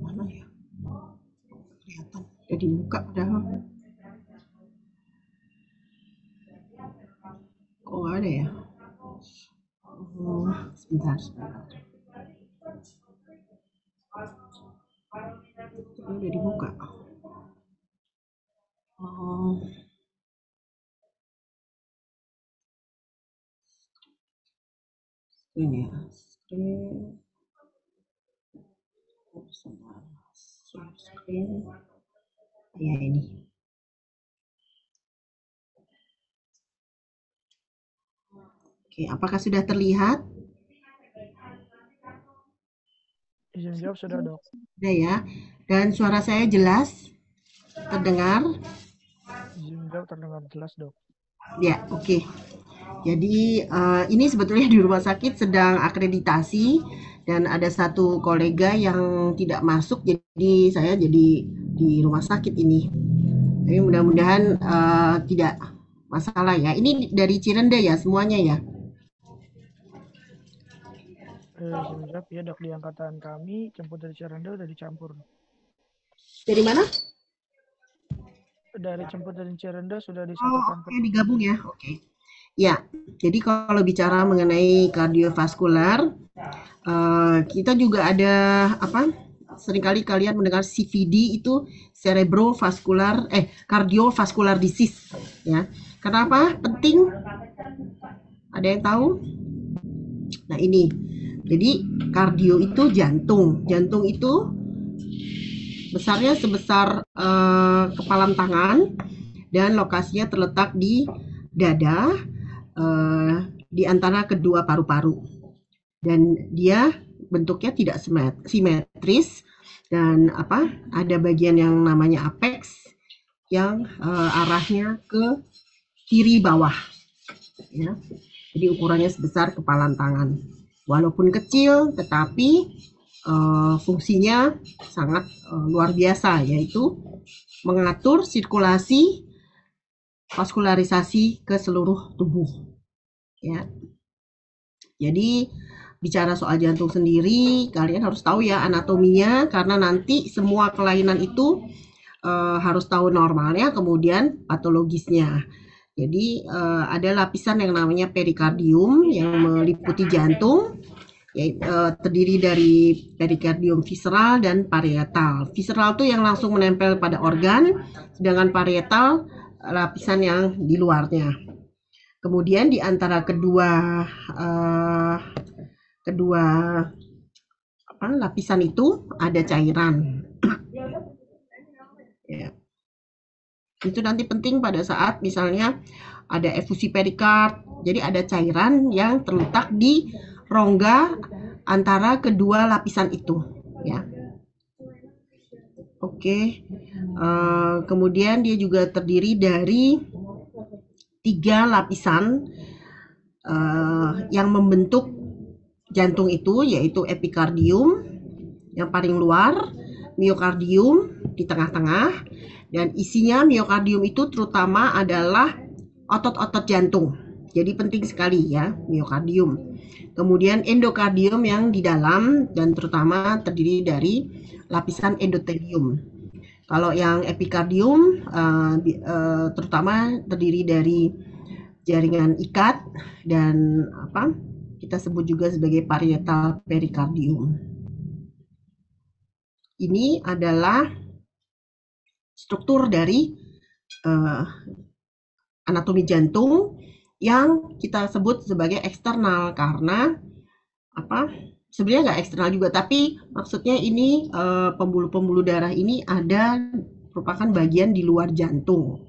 Mana ya? Kelihatan. Udah dibuka padahal. Kok nggak ada ya? Sebentar, sebentar. Ini udah dibuka. Oh, ini ya. Screen. Sebentar. Share screen. Ya ini. Oke, apakah sudah terlihat? Izin jawab sudah, Dok. Sudah ya. Dan suara saya jelas terdengar? Izin jawab terdengar jelas, Dok. Ya, oke. Jadi ini sebetulnya di rumah sakit sedang akreditasi dan ada satu kolega yang tidak masuk, jadi saya jadi di rumah sakit ini. Tapi mudah-mudahan tidak masalah ya. Ini dari Cirende ya semuanya ya? Izin jawab ya, Dok. Di angkatan kami, jemput dari Cirende udah dicampur. Dari mana? Dari jemput dari Cirende sudah Oh, disatukan oke, digabung ya. Oke. Ya, jadi kalau bicara mengenai kardiovaskular, kita juga ada apa? Seringkali kalian mendengar CVD itu cardiovascular disease ya. Kenapa penting? Ada yang tahu? Nah, ini. Jadi kardio itu jantung. Jantung itu besarnya sebesar kepalan tangan dan lokasinya terletak di dada, di antara kedua paru-paru. Dan dia bentuknya tidak simetris dan ada bagian yang namanya apex yang arahnya ke kiri bawah ya. Jadi ukurannya sebesar kepalan tangan. Walaupun kecil tetapi fungsinya sangat luar biasa, yaitu mengatur sirkulasi vaskularisasi ke seluruh tubuh ya. Jadi bicara soal jantung sendiri, kalian harus tahu ya anatominya, karena nanti semua kelainan itu harus tahu normalnya, kemudian patologisnya. Jadi ada lapisan yang namanya perikardium yang meliputi jantung, terdiri dari perikardium visceral dan parietal. Visceral itu yang langsung menempel pada organ, sedangkan parietal lapisan yang di luarnya. Kemudian di antara kedua lapisan itu ada cairan. Ya. Itu nanti penting pada saat misalnya ada efusi perikard. Jadi ada cairan yang terletak di rongga antara kedua lapisan itu, ya. Oke. Kemudian dia juga terdiri dari 3 lapisan yang membentuk jantung itu, yaitu epikardium yang paling luar, miokardium di tengah-tengah, dan isinya miokardium itu terutama adalah otot-otot jantung. Jadi penting sekali ya miokardium. Kemudian endokardium yang di dalam dan terutama terdiri dari lapisan endotelium. Kalau yang epikardium terutama terdiri dari jaringan ikat dan kita sebut juga sebagai parietal perikardium. Ini adalah struktur dari anatomi jantung yang kita sebut sebagai eksternal, karena sebenarnya nggak eksternal juga, tapi maksudnya ini pembuluh-pembuluh darah ini merupakan bagian di luar jantung.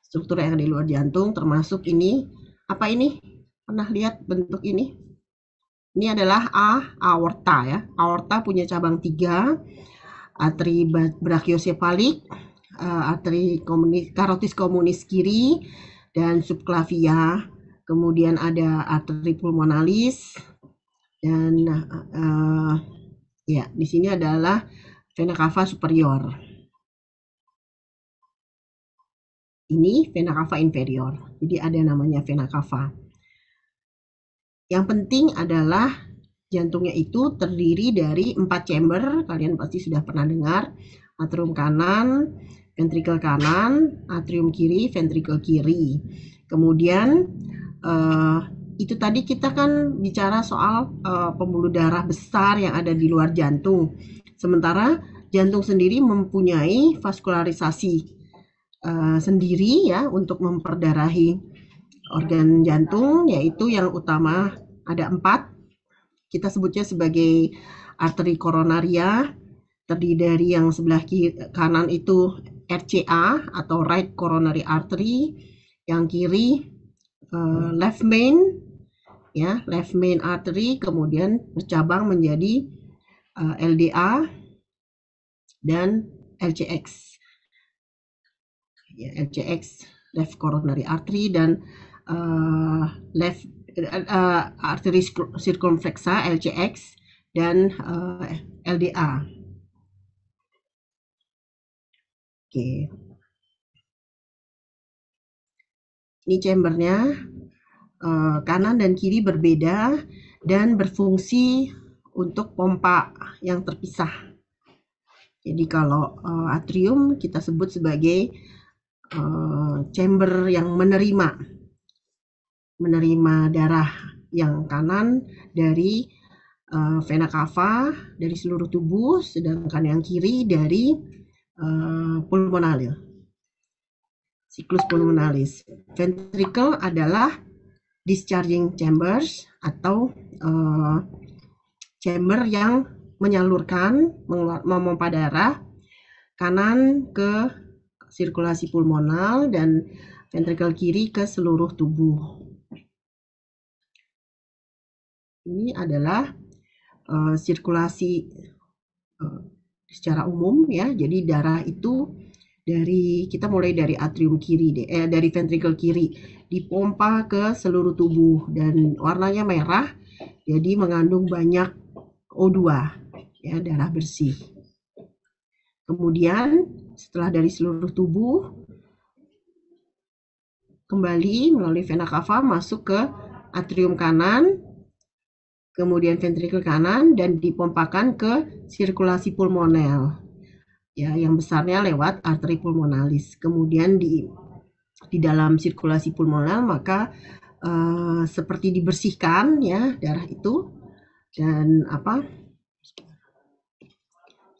Struktur yang di luar jantung termasuk ini, pernah lihat bentuk ini? Ini adalah aorta ya. Aorta punya cabang 3, arteri brachiosefalik, arteri karotis komunis kiri, dan subclavia kemudian ada arteri pulmonalis, dan ya di sini adalah vena cava superior. Ini vena cava inferior. Jadi ada namanya vena cava. Yang penting adalah jantungnya itu terdiri dari 4 chamber. Kalian pasti sudah pernah dengar. Atrium kanan, ventrikel kanan, atrium kiri, ventrikel kiri. Kemudian itu tadi kita kan bicara soal pembuluh darah besar yang ada di luar jantung. Sementara jantung sendiri mempunyai vaskularisasi sendiri ya untuk memperdarahi organ jantung, yaitu yang utama ada 4. Kita sebutnya sebagai arteri koronaria, terdiri dari yang sebelah kanan itu RCA atau right coronary artery, yang kiri left main ya, left main artery, kemudian bercabang menjadi LDA dan LCX. Ya, LCX left coronary artery dan left artery circumflexa LCX dan LDA. Oke. Ini chambernya, kanan dan kiri berbeda dan berfungsi untuk pompa yang terpisah. Jadi kalau atrium kita sebut sebagai chamber yang menerima darah yang kanan dari vena cava dari seluruh tubuh, sedangkan yang kiri dari pulmonalis, siklus pulmonalis. Ventricle adalah discharging chambers atau chamber yang menyalurkan, memompa darah kanan ke sirkulasi pulmonal dan ventrikel kiri ke seluruh tubuh. Ini adalah sirkulasi secara umum ya. Jadi darah itu kita mulai dari atrium kiri dari ventrikel kiri dipompa ke seluruh tubuh dan warnanya merah. Jadi mengandung banyak O2 ya, darah bersih. Kemudian setelah dari seluruh tubuh kembali melalui vena cava masuk ke atrium kanan, kemudian ventrikel kanan dan dipompakan ke sirkulasi pulmoner. Ya, yang besarnya lewat arteri pulmonalis. Kemudian di dalam sirkulasi pulmoner maka seperti dibersihkan ya darah itu dan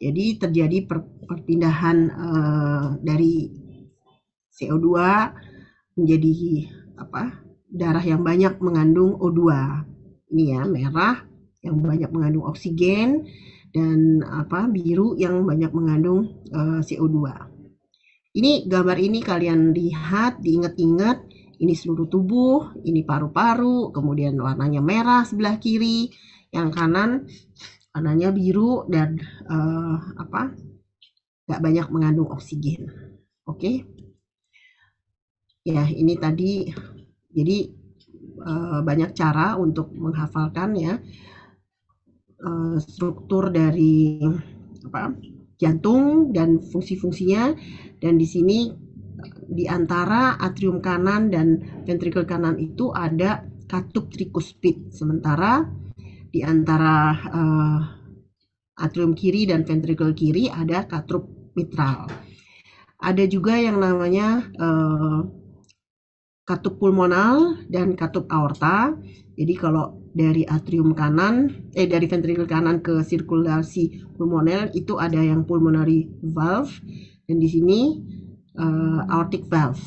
jadi terjadi perpindahan dari CO2 menjadi darah yang banyak mengandung O2. Ini ya, merah yang banyak mengandung oksigen dan biru yang banyak mengandung CO2. Ini gambar ini kalian lihat, diingat-ingat, ini seluruh tubuh, ini paru-paru, kemudian warnanya merah sebelah kiri, yang kanan warnanya biru dan nggak banyak mengandung oksigen. Oke. Ya, ini tadi jadi banyak cara untuk menghafalkan ya struktur dari jantung dan fungsi-fungsinya, dan di sini di antara atrium kanan dan ventrikel kanan itu ada katup trikuspid, sementara di antara atrium kiri dan ventrikel kiri ada katup mitral. Ada juga yang namanya katup pulmonal dan katup aorta. Jadi kalau dari atrium kanan, dari ventrikel kanan ke sirkulasi pulmoner itu ada yang pulmonary valve dan di sini aortic valve.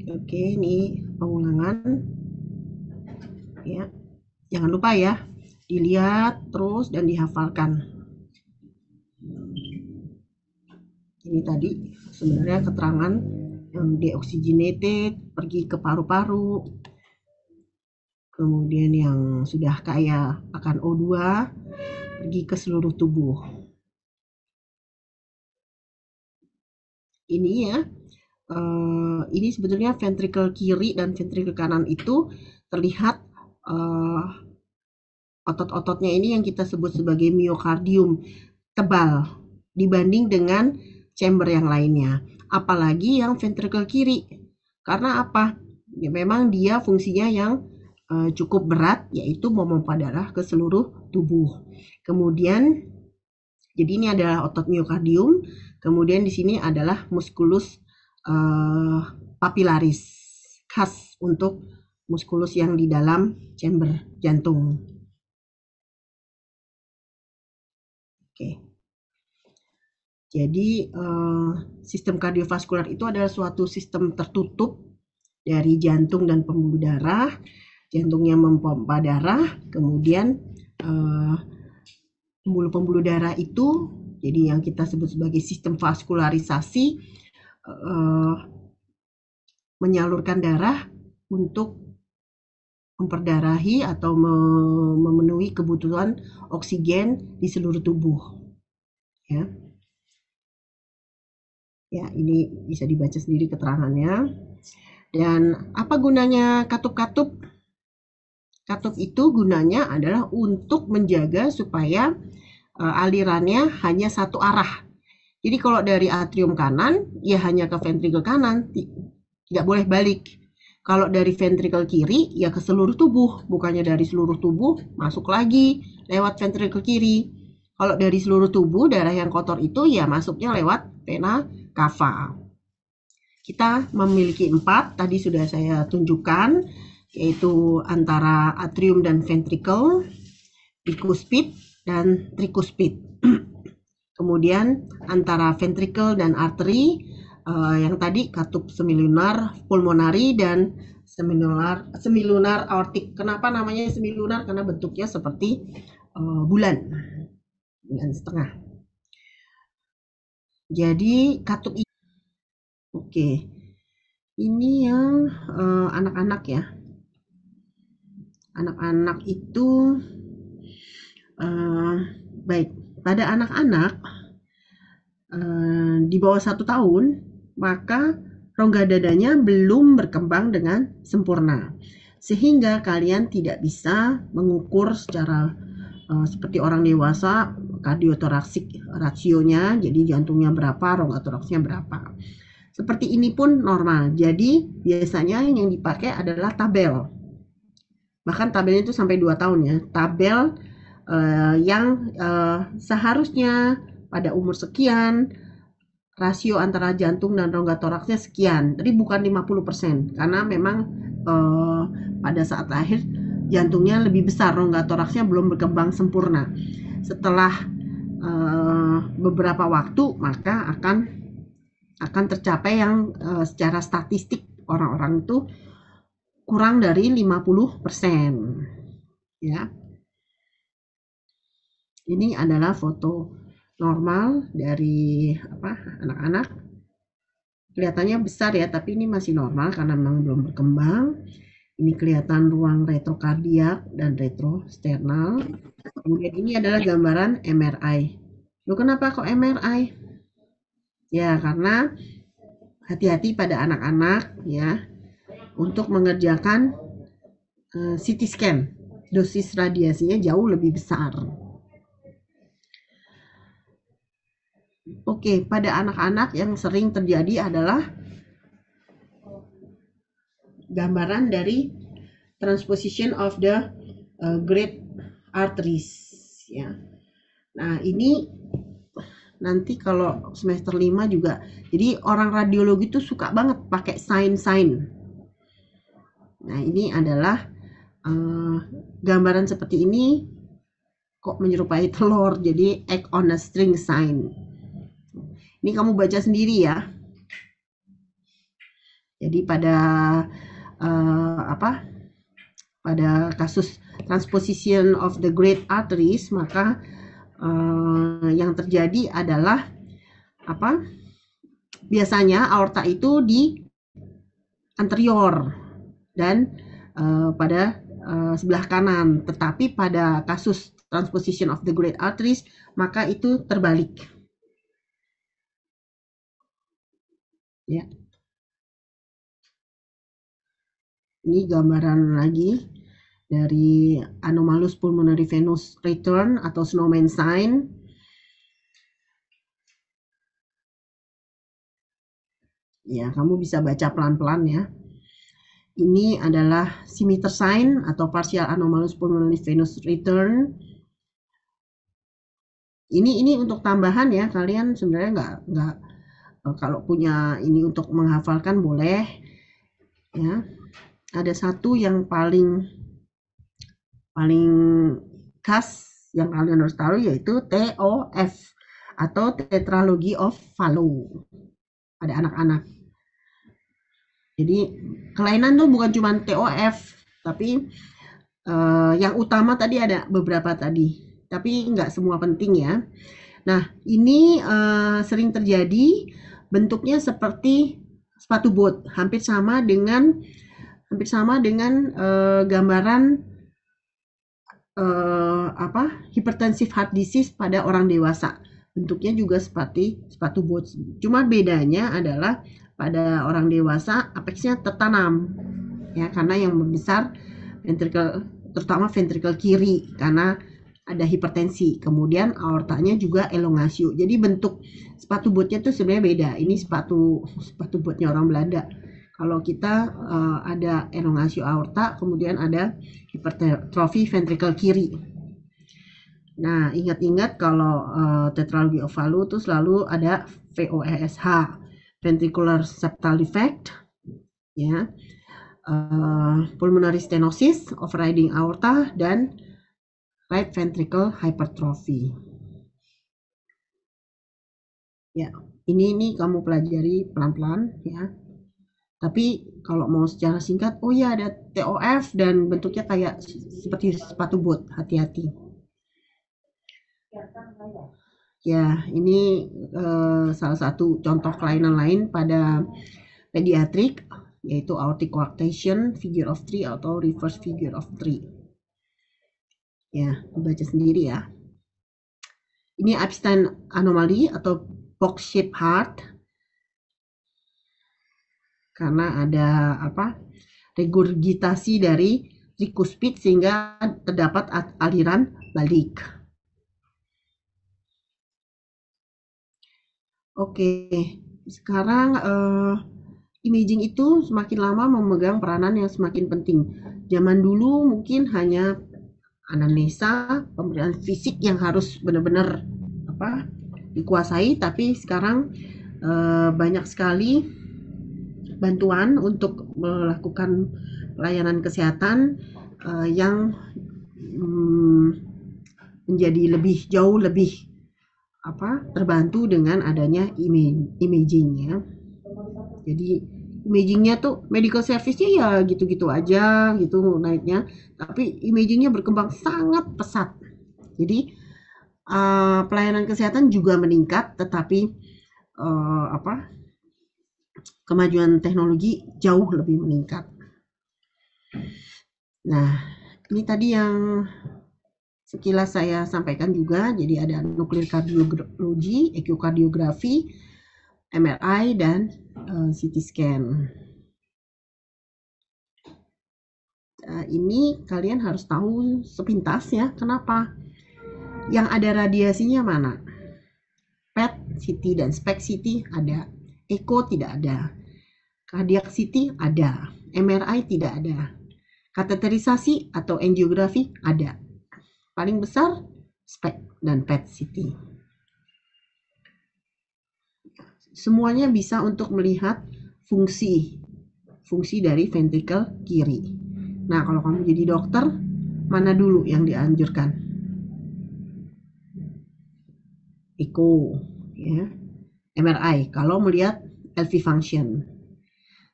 Oke, ini pengulangan. Ya, jangan lupa ya, dilihat terus dan dihafalkan. Ini tadi sebenarnya keterangan yang deoxygenated pergi ke paru-paru, kemudian yang sudah kaya akan O2 pergi ke seluruh tubuh. Ini ya, ini sebetulnya ventrikel kiri dan ventrikel kanan itu terlihat otot-ototnya ini yang kita sebut sebagai miokardium, tebal dibanding dengan chamber yang lainnya. Apalagi yang ventrikel kiri. Karena apa? Ya, memang dia fungsinya yang cukup berat, yaitu memompa darah ke seluruh tubuh. Kemudian, jadi ini adalah otot miokardium. Kemudian di sini adalah muskulus papilaris, khas untuk muskulus yang di dalam chamber jantung. Oke. Jadi sistem kardiovaskular itu adalah suatu sistem tertutup dari jantung dan pembuluh darah. Jantungnya memompa darah, kemudian pembuluh-pembuluh darah itu, jadi yang kita sebut sebagai sistem vaskularisasi, menyalurkan darah untuk memperdarahi atau memenuhi kebutuhan oksigen di seluruh tubuh. Ya. Ya, ini bisa dibaca sendiri keterangannya. Dan apa gunanya katup-katup? Katup itu gunanya adalah untuk menjaga supaya alirannya hanya satu arah. Jadi kalau dari atrium kanan, ya hanya ke ventrikel kanan, tidak boleh balik. Kalau dari ventrikel kiri, ya ke seluruh tubuh, bukannya dari seluruh tubuh masuk lagi lewat ventrikel kiri. Kalau dari seluruh tubuh, darah yang kotor itu ya masuknya lewat vena cava. Kita memiliki 4, tadi sudah saya tunjukkan, yaitu antara atrium dan ventrikel, bikuspid dan trikuspid. Kemudian antara ventrikel dan arteri, yang tadi katup semilunar pulmonari dan semilunar aortik. Kenapa namanya semilunar? Karena bentuknya seperti bulan setengah. Jadi katup ini, oke, ini yang anak-anak ya. Anak-anak itu baik, pada anak-anak di bawah 1 tahun, maka rongga dadanya belum berkembang dengan sempurna, sehingga kalian tidak bisa mengukur secara seperti orang dewasa kardiotoraksik rasionya, jadi jantungnya berapa, rongga toraksnya berapa. Seperti ini pun normal. Jadi biasanya yang dipakai adalah tabel. Bahkan tabelnya itu sampai 2 tahun ya. Tabel yang seharusnya pada umur sekian rasio antara jantung dan rongga toraksnya sekian. Tapi bukan 50%, karena memang pada saat lahir jantungnya lebih besar, rongga toraksnya belum berkembang sempurna. Setelah beberapa waktu maka akan tercapai yang secara statistik orang-orang itu kurang dari 50%. Ya. Ini adalah foto normal dari anak-anak. Kelihatannya besar ya, tapi ini masih normal karena memang belum berkembang. Ini kelihatan ruang retrokardiak dan retrosternal. Kemudian ini adalah gambaran MRI. Loh, kenapa kok MRI? Ya, karena hati-hati pada anak-anak ya untuk mengerjakan CT scan. Dosis radiasinya jauh lebih besar. Oke, pada anak-anak yang sering terjadi adalah gambaran dari transposition of the great arteries ya. Nah, ini nanti kalau semester 5 juga. Jadi orang radiologi itu suka banget pakai sign. Nah, ini adalah gambaran seperti ini kok menyerupai telur, jadi egg on a string sign. Ini kamu baca sendiri ya. Jadi pada pada kasus transposition of the great arteries, maka yang terjadi adalah biasanya aorta itu di anterior dan pada sebelah kanan. Tetapi pada kasus transposition of the great arteries, maka itu terbalik. Ya. Ini gambaran lagi dari anomalous pulmonary venous return atau snowman sign. Ya, kamu bisa baca pelan-pelan ya. Ini adalah scimitar sign atau partial anomalous pulmonary venous return. Ini untuk tambahan ya, kalian sebenarnya nggak kalau punya ini untuk menghafalkan boleh ya. Ada satu yang paling khas yang kalian harus tahu yaitu TOF atau tetralogy of Fallot pada anak-anak. Jadi kelainan tuh bukan cuma TOF, tapi yang utama tadi ada beberapa tadi, tapi nggak semua penting ya. Nah, ini sering terjadi bentuknya seperti sepatu bot, hampir sama dengan gambaran hypertensive heart disease pada orang dewasa. Bentuknya juga seperti sepatu bot. Cuma bedanya adalah pada orang dewasa apexnya tertanam ya, karena yang membesar ventricle, terutama ventricle kiri karena ada hipertensi. Kemudian aortanya juga elongasio. Jadi bentuk sepatu botnya tuh sebenarnya beda. Ini sepatu botnya orang Belanda. Kalau kita ada elongasio aorta, kemudian ada hipertrofi ventricle kiri. Nah, ingat-ingat kalau tetralogy of Fallot itu selalu ada VOSH, ventricular septal defect, ya, pulmonary stenosis, overriding aorta, dan right ventricle hypertrophy. Ya, ini kamu pelajari pelan-pelan ya. Tapi kalau mau secara singkat, oh ya ada TOF dan bentuknya kayak seperti sepatu bot, hati-hati. Ya, ini salah satu contoh kelainan lain pada pediatrik, yaitu aortic coarctation, figure of 3 atau reverse figure of 3. Ya, baca sendiri ya. Ini Epstein anomaly atau box shaped heart, karena ada regurgitasi dari trikuspid sehingga terdapat aliran balik. Oke, sekarang imaging itu semakin lama memegang peranan yang semakin penting. Zaman dulu mungkin hanya anamnesa, pemberian fisik yang harus benar-benar dikuasai, tapi sekarang banyak sekali bantuan untuk melakukan pelayanan kesehatan yang menjadi jauh lebih terbantu dengan adanya imaging ya. Jadi imagingnya tuh medical service-nya ya gitu-gitu aja gitu naiknya, tapi imagingnya berkembang sangat pesat. Jadi pelayanan kesehatan juga meningkat, tetapi kemajuan teknologi jauh lebih meningkat. Nah, ini tadi yang sekilas saya sampaikan juga. Jadi ada nuklir kardiologi, ekokardiografi, MRI, dan CT scan. Ini kalian harus tahu sepintas ya. Kenapa? Yang ada radiasinya mana? PET, CT, dan SPECT CT ada. Echo tidak ada. Cardiac CT ada. MRI tidak ada. Kateterisasi atau angiografi ada. Paling besar SPECT dan PET CT. Semuanya bisa untuk melihat fungsi dari ventricle kiri. Nah, kalau kamu jadi dokter, mana dulu yang dianjurkan? Echo, ya. MRI kalau melihat LV function.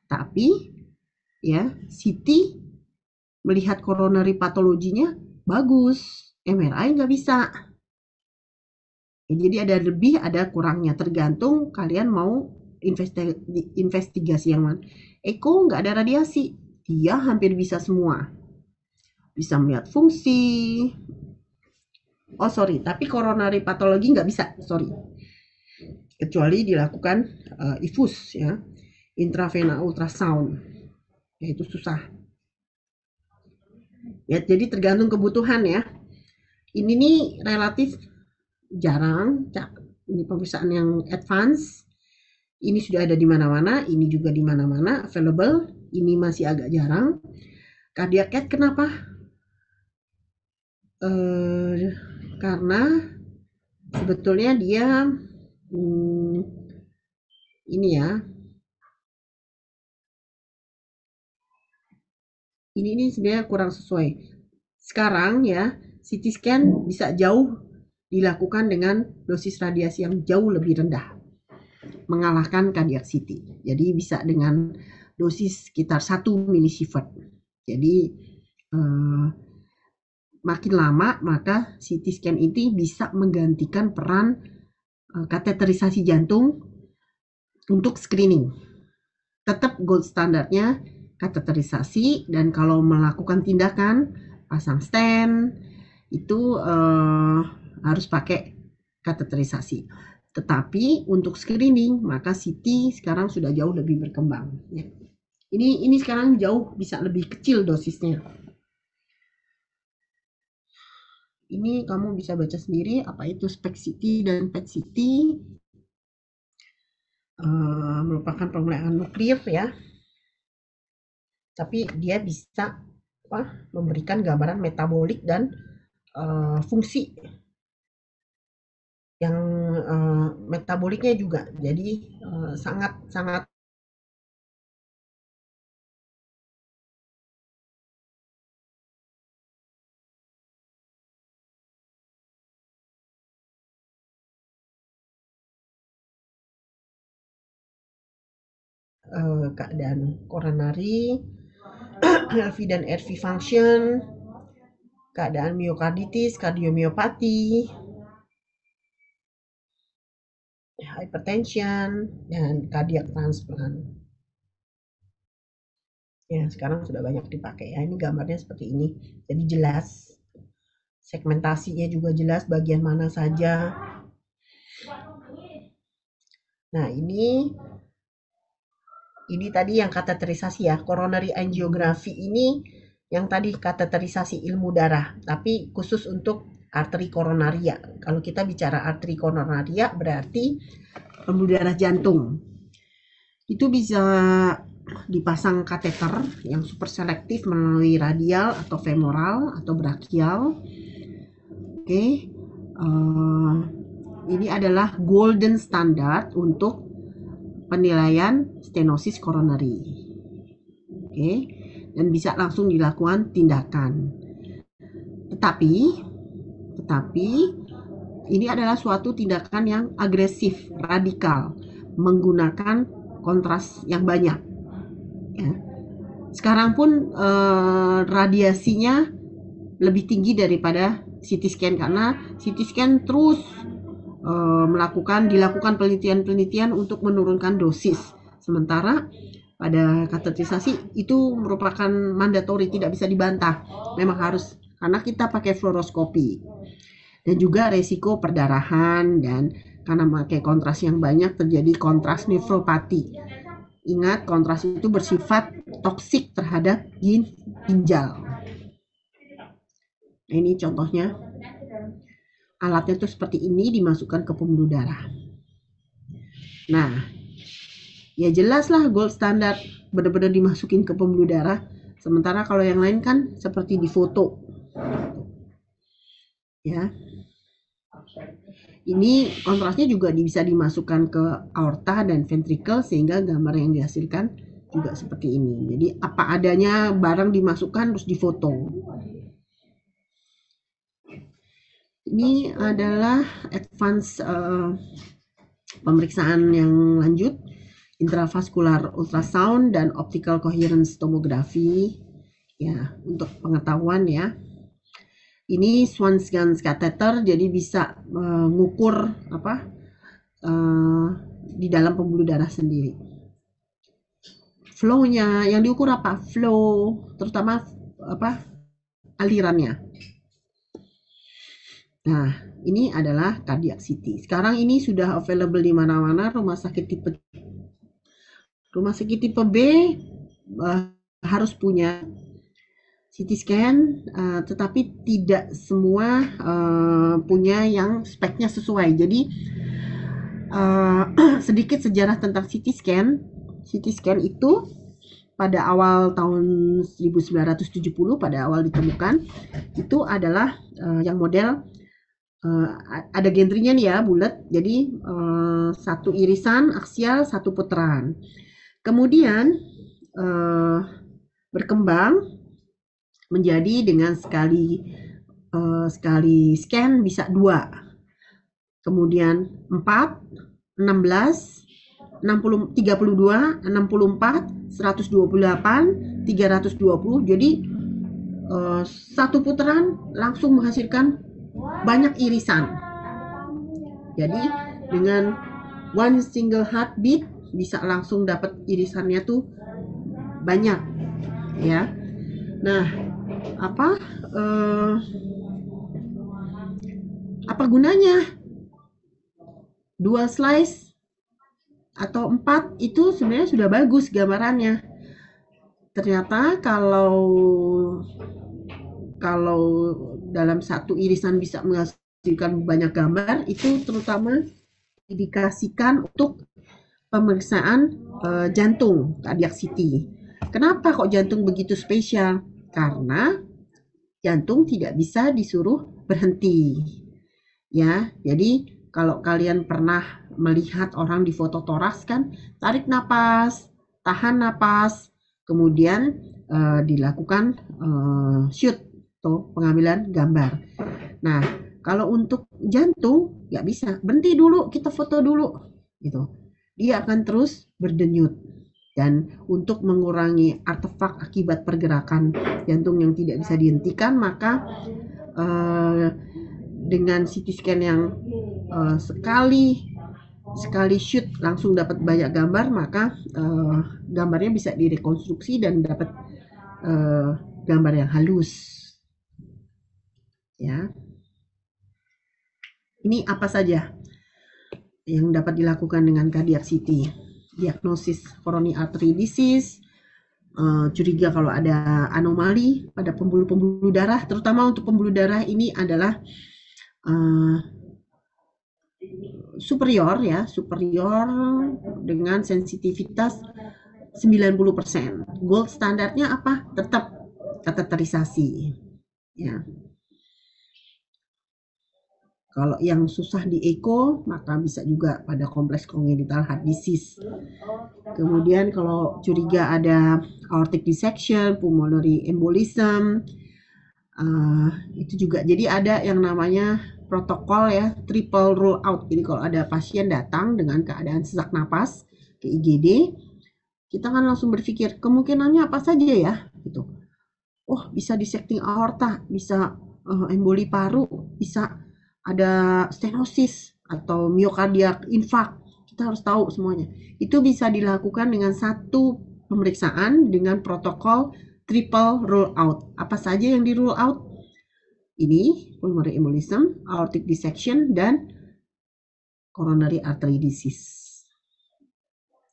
Tapi ya, CT melihat coronary patologinya bagus. MRI nggak bisa. Ya, jadi ada lebih, ada kurangnya, tergantung kalian mau investigasi yang mana. Echo nggak ada radiasi, dia hampir bisa semua. Bisa melihat fungsi, Oh sorry, tapi coronary pathology nggak bisa, sorry. Kecuali dilakukan infus ya, intravena ultrasound. Ya itu susah. Ya jadi tergantung kebutuhan ya. Ini nih relatif jarang, ini pemeriksaan yang advance. Ini sudah ada di mana-mana, ini juga di mana-mana available. Ini masih agak jarang. Cardiac cath kenapa? Karena sebetulnya dia ini ya, ini sebenarnya kurang sesuai. Sekarang ya, CT scan bisa jauh dilakukan dengan dosis radiasi yang jauh lebih rendah, mengalahkan cardiac CT. Jadi bisa dengan dosis sekitar 1 milisievert. Jadi makin lama maka CT scan ini bisa menggantikan peran kateterisasi jantung untuk screening. Tetap gold standarnya kateterisasi, dan kalau melakukan tindakan pasang stent itu harus pakai kateterisasi. Tetapi untuk screening maka CT sekarang sudah jauh lebih berkembang. Ini sekarang jauh bisa lebih kecil dosisnya. Ini kamu bisa baca sendiri apa itu SPECT-CT dan PET-CT. Merupakan pemeriksaan nuklir ya, tapi dia bisa memberikan gambaran metabolik dan fungsi yang metaboliknya juga. Jadi sangat sangat keadaan coronary, LV dan RV function, keadaan myokarditis, kardiomiopati, hypertension, dan cardiac transplant. Ya, sekarang sudah banyak dipakai ya. Ini gambarnya seperti ini. Jadi jelas. Segmentasinya juga jelas bagian mana saja. Nah, ini tadi yang kateterisasi ya. Coronary angiography ini yang tadi kateterisasi ilmu darah, tapi khusus untuk arteri koronaria. Kalau kita bicara arteri koronaria berarti pembuluh darah jantung. Itu bisa dipasang kateter yang super selektif melalui radial atau femoral atau brachial. Oke, ini adalah golden standard untuk penilaian stenosis koronari. Oke, dan bisa langsung dilakukan tindakan. Tetapi ini adalah suatu tindakan yang agresif, radikal, menggunakan kontras yang banyak. Ya. Sekarang pun radiasinya lebih tinggi daripada CT scan karena CT scan terus dilakukan penelitian-penelitian untuk menurunkan dosis. Sementara pada kateterisasi itu merupakan mandatori, tidak bisa dibantah. Memang harus, karena kita pakai fluoroskopi. Dan juga resiko perdarahan, dan karena pakai kontras yang banyak terjadi kontras nefropati. Ingat, kontras itu bersifat toksik terhadap ginjal. Nah, ini contohnya. Alatnya tuh seperti ini, dimasukkan ke pembuluh darah. Nah, ya jelas lah gold standar benar-benar dimasukin ke pembuluh darah. Sementara kalau yang lain kan seperti di foto. Ya. Ini kontrasnya juga bisa dimasukkan ke aorta dan ventricle sehingga gambar yang dihasilkan juga seperti ini. Jadi apa adanya barang dimasukkan terus difoto. Ini adalah advance pemeriksaan yang lanjut, intravascular ultrasound dan optical coherence tomography. Ya, untuk pengetahuan ya. Ini Swan-Ganz catheter, jadi bisa mengukur di dalam pembuluh darah sendiri. Flow-nya yang diukur apa? Flow, terutama alirannya. Nah, ini adalah cardiac CT. Sekarang ini sudah available di mana-mana rumah sakit tipe B harus punya CT scan, tetapi tidak semua punya yang speknya sesuai. Jadi sedikit sejarah tentang CT scan. CT scan itu pada awal tahun 1970 pada awal ditemukan itu adalah yang model ada genrenya nih ya bulat. Jadi satu irisan aksial, satu putaran. Kemudian berkembang menjadi dengan sekali scan bisa 2, kemudian 4, 16, 60, 32, 64, 128, 320. Jadi satu putaran langsung menghasilkan banyak irisan. Jadi dengan one single heartbeat bisa langsung dapat irisannya tuh banyak ya. Nah, apa gunanya? 2 slice atau 4 itu sebenarnya sudah bagus gambarannya. Ternyata kalau dalam satu irisan bisa menghasilkan banyak gambar, itu terutama didikasikan untuk pemeriksaan jantung, cardiac CT. Kenapa kok jantung begitu spesial? Karena jantung tidak bisa disuruh berhenti. Ya, jadi kalau kalian pernah melihat orang di foto toraks kan, tarik napas, tahan napas, kemudian dilakukan shoot atau pengambilan gambar. Nah, kalau untuk jantung nggak bisa, berhenti dulu, kita foto dulu, gitu. Dia akan terus berdenyut. Dan untuk mengurangi artefak akibat pergerakan jantung yang tidak bisa dihentikan, maka dengan CT scan yang sekali shoot langsung dapat banyak gambar, maka gambarnya bisa direkonstruksi dan dapat gambar yang halus. Ya. Ini apa saja yang dapat dilakukan dengan cardiac CT? Diagnosis coronary artery disease, curiga kalau ada anomali pada pembuluh-pembuluh darah, terutama untuk pembuluh darah ini adalah superior dengan sensitivitas 90%. Gold standarnya apa? Tetap kateterisasi. Ya. Kalau yang susah di echo, maka bisa juga pada kompleks congenital heart disease. Kemudian kalau curiga ada aortic dissection, pulmonary embolism, itu juga. Jadi ada yang namanya protokol ya, triple rule out. Jadi kalau ada pasien datang dengan keadaan sesak napas ke IGD, kita kan langsung berpikir kemungkinannya apa saja ya, gitu. Oh, bisa dissecting aorta, bisa emboli paru, bisa ada stenosis atau miokardiak infark. Kita harus tahu semuanya. Itu bisa dilakukan dengan satu pemeriksaan dengan protokol triple rule out. Apa saja yang di rule out? Ini pulmonary embolism, aortic dissection, dan coronary artery disease.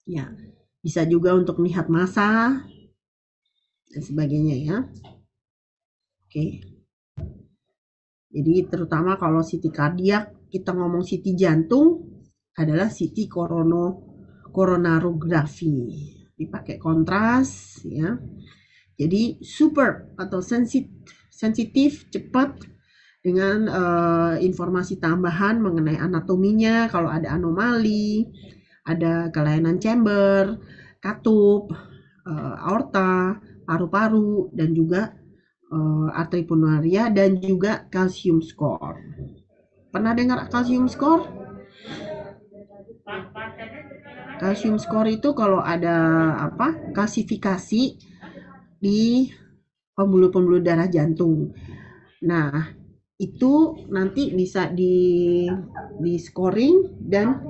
Ya, bisa juga untuk melihat massa dan sebagainya ya. Oke. Jadi terutama kalau CT kardiak, kita ngomong CT jantung adalah CT koronarografi. Dipakai kontras ya. Jadi super atau sensitif, cepat dengan informasi tambahan mengenai anatominya, kalau ada anomali, ada kelainan chamber, katup, aorta, paru-paru, dan juga arteri pulmonaria, dan juga calcium score. Pernah dengar calcium score? Calcium score itu kalau ada klasifikasi di pembuluh-pembuluh darah jantung. Nah, itu nanti bisa di scoring dan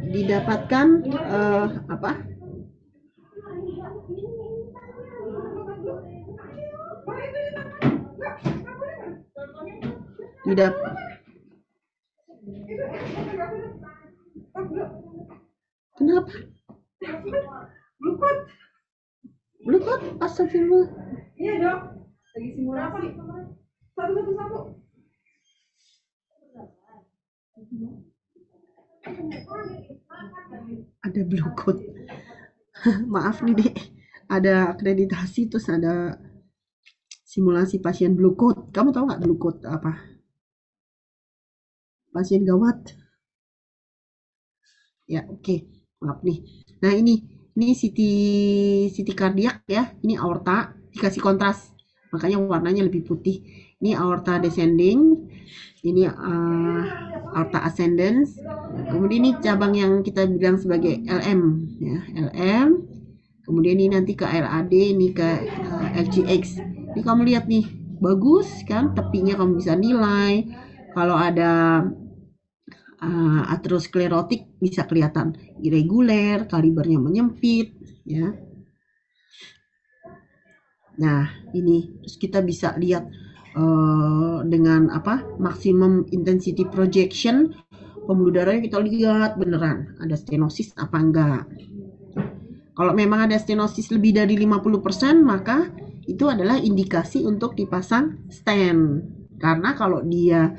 didapatkan Tidak. Kenapa? Blukot? Astagfirullah. Iya dok, lagi simulasi. Satu. Ada blukot. Maaf nih dek. Ada akreditasi terus ada simulasi pasien blukot. Kamu tahu nggak blukot apa? Pasien gawat. Ya, oke. Maaf nih. Nah, ini CT kardiak ya. Ini aorta dikasih kontras. Makanya warnanya lebih putih. Ini aorta descending. Ini aorta ascendens. Kemudian ini cabang yang kita bilang sebagai LM ya, LM. Kemudian ini nanti ke LAD, ini ke LGX. Ini kamu lihat nih, bagus kan? Tepinya kamu bisa nilai. Kalau ada aterosklerotik bisa kelihatan irreguler, kalibernya menyempit ya. Nah, ini terus kita bisa lihat dengan apa? Maximum intensity projection pembuluh darahnya kita lihat beneran ada stenosis apa enggak. Kalau memang ada stenosis lebih dari 50%, maka itu adalah indikasi untuk dipasang stent. Karena kalau dia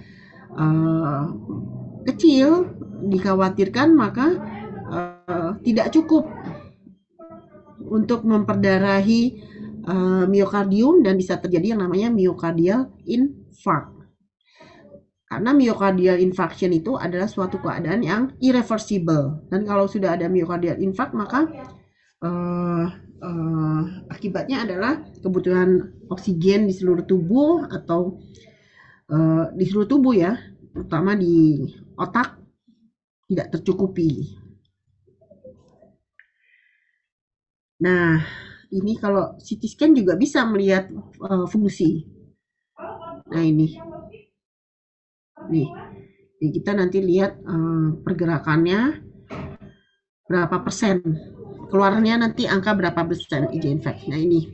kecil dikhawatirkan maka tidak cukup untuk memperdarahi miokardium dan bisa terjadi yang namanya myocardial infarct. Karena myocardial infarction itu adalah suatu keadaan yang irreversible, dan kalau sudah ada myocardial infarct maka akibatnya adalah kebutuhan oksigen di seluruh tubuh atau di seluruh tubuh ya, terutama di otak tidak tercukupi. Nah, ini kalau CT scan juga bisa melihat fungsi. Nah, ini. Nih, kita nanti lihat pergerakannya berapa persen. Keluarnya nanti angka berapa persen ejection. Nah, ini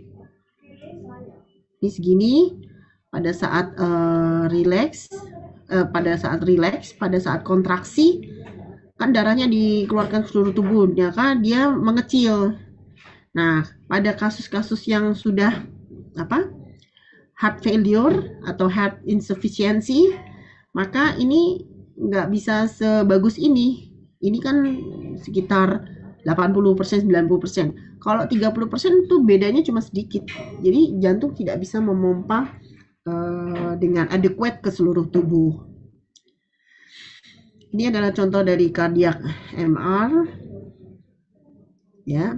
segini pada saat relax, pada saat kontraksi kan darahnya dikeluarkan ke seluruh tubuh, ya kan dia mengecil. Nah, pada kasus-kasus yang sudah heart failure atau heart insufficiency, maka ini nggak bisa sebagus ini. Ini kan sekitar 80%, 90%. Kalau 30% itu bedanya cuma sedikit. Jadi jantung tidak bisa memompa dengan adequate ke seluruh tubuh. Ini adalah contoh dari cardiac MR. Ya,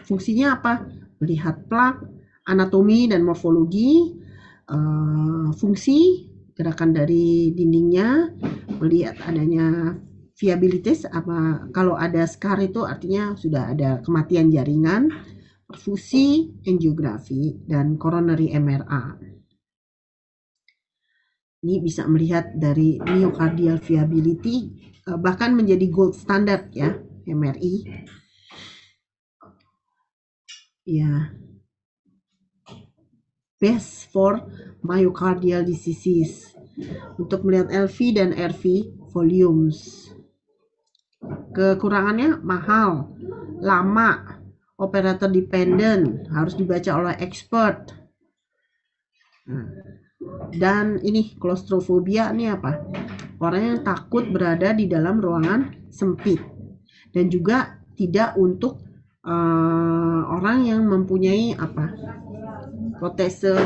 fungsinya apa? Melihat plak, anatomi dan morfologi, fungsi gerakan dari dindingnya, melihat adanya viabilitas, apa kalau ada scar itu artinya sudah ada kematian jaringan, perfusi, angiografi, dan coronary MRA. Ini bisa melihat dari myocardial viability, bahkan menjadi gold standard ya, MRI. Ya, best for myocardial diseases untuk melihat LV dan RV volumes. Kekurangannya mahal, lama, operator dependent, harus dibaca oleh expert. Dan ini klaustrofobia ini apa? Orang yang takut berada di dalam ruangan sempit, dan juga tidak untuk orang yang mempunyai protese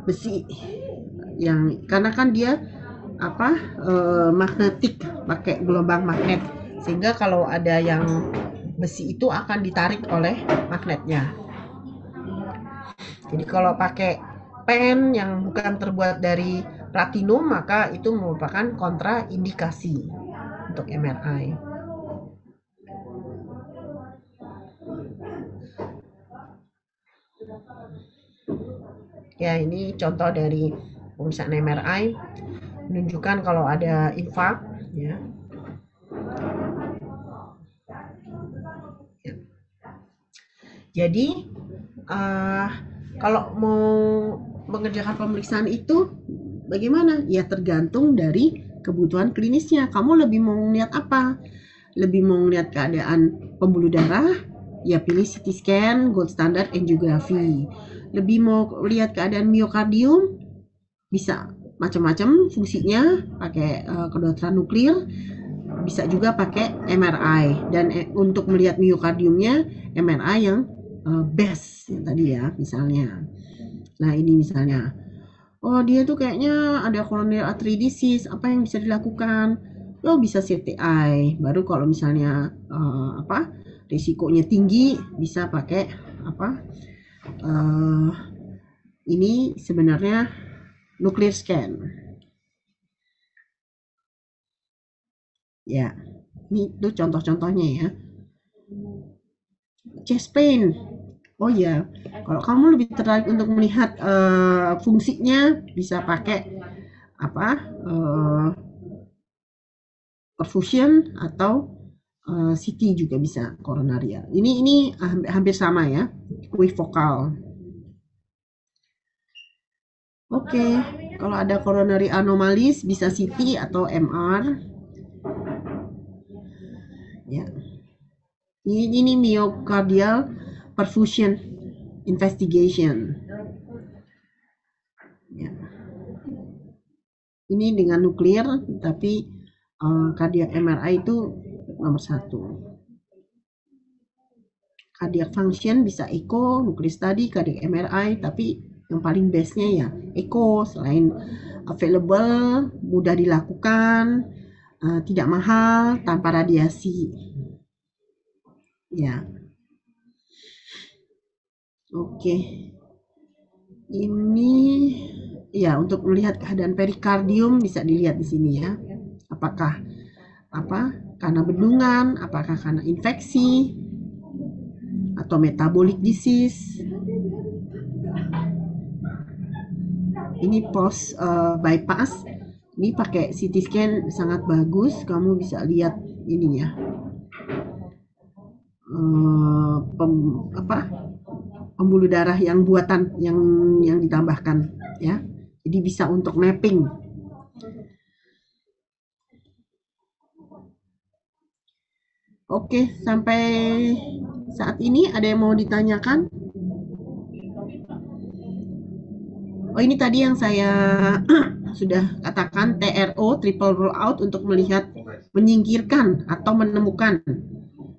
besi yang karena kan dia magnetik, pakai gelombang magnet, sehingga kalau ada yang besi itu akan ditarik oleh magnetnya. Jadi kalau pakai pen yang bukan terbuat dari platinum, maka itu merupakan kontraindikasi untuk MRI. Ya, ini contoh dari pemeriksaan MRI menunjukkan kalau ada infark ya. Jadi kalau mau mengerjakan pemeriksaan itu bagaimana? Ya tergantung dari kebutuhan klinisnya. Kamu lebih mau lihat apa? Lebih mau lihat keadaan pembuluh darah? Ya pilih CT scan, gold standard angiografi. Lebih mau lihat keadaan miokardium? Bisa macam-macam fungsinya, pakai kedokteran nuklir, bisa juga pakai MRI. Dan untuk melihat miokardiumnya, MRI yang best yang tadi ya, misalnya. Nah ini misalnya, oh dia tuh kayaknya ada coronary artery disease, apa yang bisa dilakukan? Oh bisa CTI. Baru kalau misalnya risikonya tinggi, bisa pakai apa? Uh, ini sebenarnya nuclear scan. Ya, ini tuh contoh-contohnya ya. Chest pain. Oh ya, kalau kamu lebih tertarik untuk melihat fungsinya, bisa pakai apa? Perfusion atau CT juga bisa koronaria. Ini hampir sama ya, equivokal. Oke, kalau ada coronary anomalies bisa CT atau MR. Ya. Ini myocardial perfusion investigation. Ya. Ini dengan nuklir, tapi cardiac MRI itu nomor 1. Cardiac function bisa echo, nuclear study, cardiac MRI, tapi yang paling bestnya ya echo. Selain available, mudah dilakukan, tidak mahal, tanpa radiasi. Ya. Oke. Ini ya untuk melihat keadaan perikardium bisa dilihat di sini ya. Apakah karena bendungan, apakah karena infeksi atau metabolic disease. Ini post bypass. Ini pakai CT scan sangat bagus, kamu bisa lihat ininya. Pembuluh darah yang buatan yang ditambahkan ya. Jadi bisa untuk mapping. Oke, sampai saat ini ada yang mau ditanyakan? Oh, ini tadi yang saya sudah katakan, TRO, triple rule out, untuk melihat, menyingkirkan atau menemukan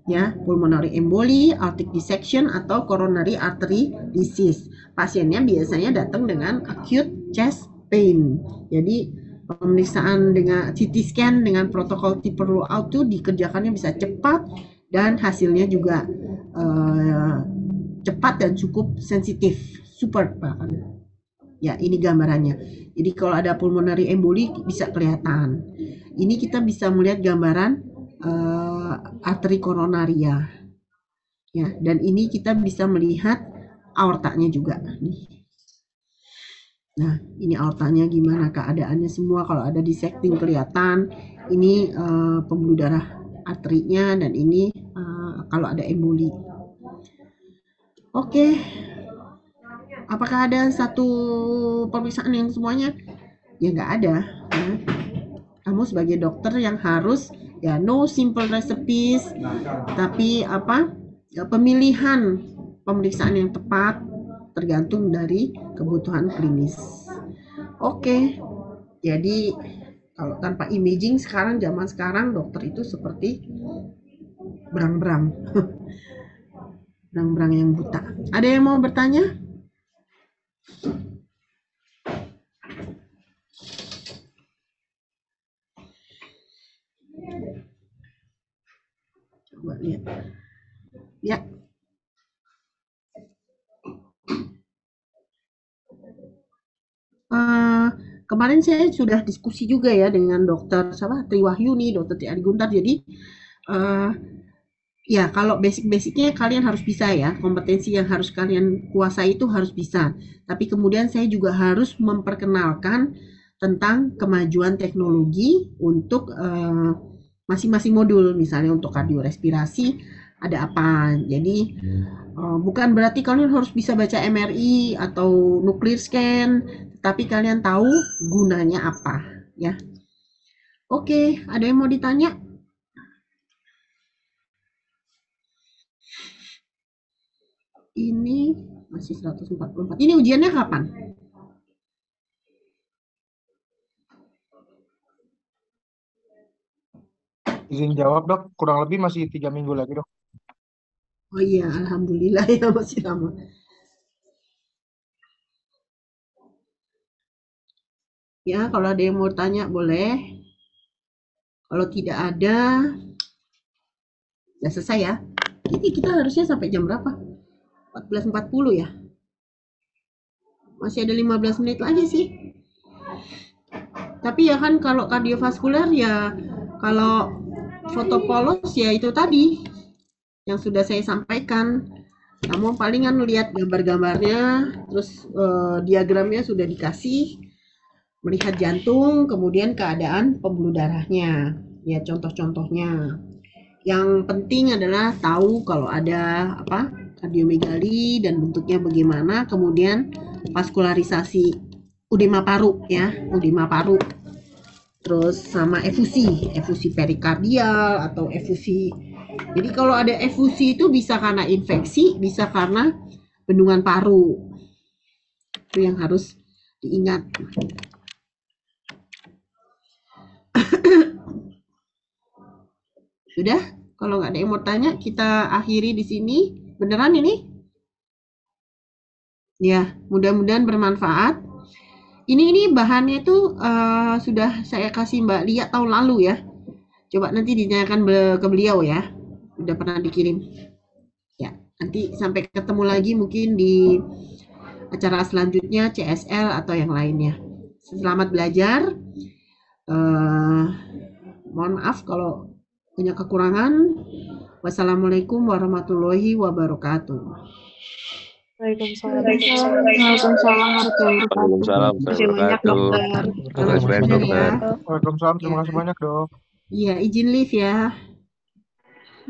ya pulmonary emboli, aortic dissection atau coronary artery disease. Pasiennya biasanya datang dengan acute chest pain. Jadi pemeriksaan dengan CT scan dengan protokol triple rule out itu dikerjakannya bisa cepat dan hasilnya juga cepat dan cukup sensitif, super bahkan. Ya, ini gambarannya. Jadi kalau ada pulmonary emboli bisa kelihatan. Ini kita bisa melihat gambaran arteri koronaria. Ya, dan ini kita bisa melihat aortanya juga nih. Nah, ini aortanya gimana keadaannya semua. Kalau ada dissecting kelihatan. Ini pembuluh darah arterinya, dan ini kalau ada emboli. Oke. Apakah ada satu pemeriksaan yang semuanya? Ya nggak ada. Ya. Kamu sebagai dokter yang harus ya no simple recipes, tapi pemilihan pemeriksaan yang tepat tergantung dari kebutuhan klinis. Oke. Jadi kalau tanpa imaging zaman sekarang dokter itu seperti berang-berang. Berang-berang yang buta. Ada yang mau bertanya? Coba lihat. Ya. Kemarin saya sudah diskusi juga ya dengan dokter Triwahyuni, dokter Tri Guntar. Jadi ya kalau basic-basicnya kalian harus bisa ya, kompetensi yang harus kalian kuasai itu harus bisa. Tapi kemudian saya juga harus memperkenalkan tentang kemajuan teknologi untuk masing-masing modul. Misalnya untuk kardiorespirasi ada apa. Jadi bukan berarti kalian harus bisa baca MRI atau nuklir scan, tapi kalian tahu gunanya apa, ya. Oke, ada yang mau ditanya? Ini masih 144. Ini ujiannya kapan? Izin jawab dok, kurang lebih masih 3 minggu lagi dok. Oh iya, alhamdulillah ya masih lama. Ya, kalau ada yang mau tanya boleh. Kalau tidak ada, ya selesai ya. Ini kita harusnya sampai jam berapa? 14.40 ya. Masih ada 15 menit lagi sih. Tapi ya kan kalau kardiovaskuler ya, kalau foto polos ya itu tadi yang sudah saya sampaikan. Kamu palingan lihat gambar-gambarnya, terus diagramnya sudah dikasih, melihat jantung, kemudian keadaan pembuluh darahnya. Ya contoh-contohnya. Yang penting adalah tahu kalau ada apa kardiomegali dan bentuknya bagaimana, kemudian vaskularisasi udema paru ya, udema paru. Terus sama efusi perikardial atau efusi. Jadi kalau ada efusi itu bisa karena infeksi, bisa karena bendungan paru. Itu yang harus diingat. Sudah? Kalau nggak ada yang mau tanya, kita akhiri di sini. Beneran ini? Ya, mudah-mudahan bermanfaat. Ini bahannya itu sudah saya kasih Mbak Lia tahun lalu ya. Coba nanti ditanyakan ke beliau ya. Udah pernah dikirim. Ya, nanti sampai ketemu lagi mungkin di acara selanjutnya CSL atau yang lainnya. Selamat belajar. Mohon maaf kalau punya kekurangan. Wassalamualaikum warahmatullahi wabarakatuh. Waalaikumsalam warahmatullahi wabarakatuh. Waalaikumsalam Terima kasih banyak dokter. Terima kasih banyak dokter. Waalaikumsalam, terima kasih banyak dok. Iya, izin live ya.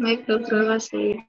Baik dokter, terima kasih.